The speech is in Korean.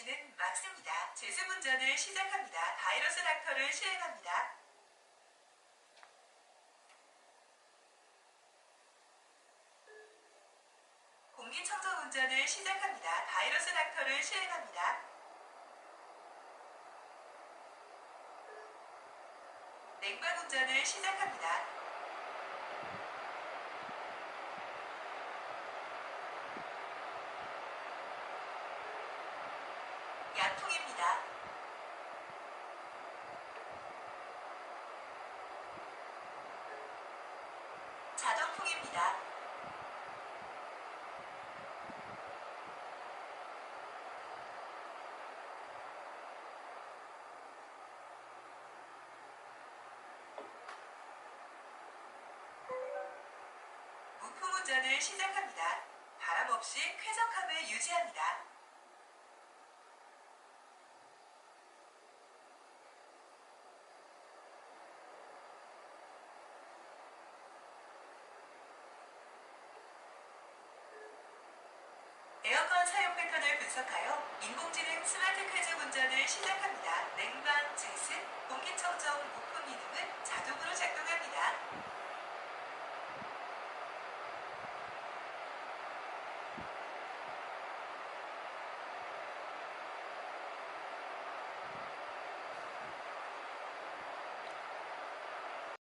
다시는 막습니다. 제습 운전을 시작합니다. 바이러스 닥터를 시행합니다. 공기청정 운전을 시작합니다. 바이러스 닥터를 시행합니다. 냉방 운전을 시작합니다. 약통입니다. 자동풍입니다. 무풍 운전을 시작합니다. 바람 없이 쾌적함을 유지합니다. 에어컨 사용 패턴을 분석하여 인공지능 스마트 쾌적 운전을 시작합니다. 냉방, 제습, 공기청정, 무풍 기능은 자동으로 작동합니다.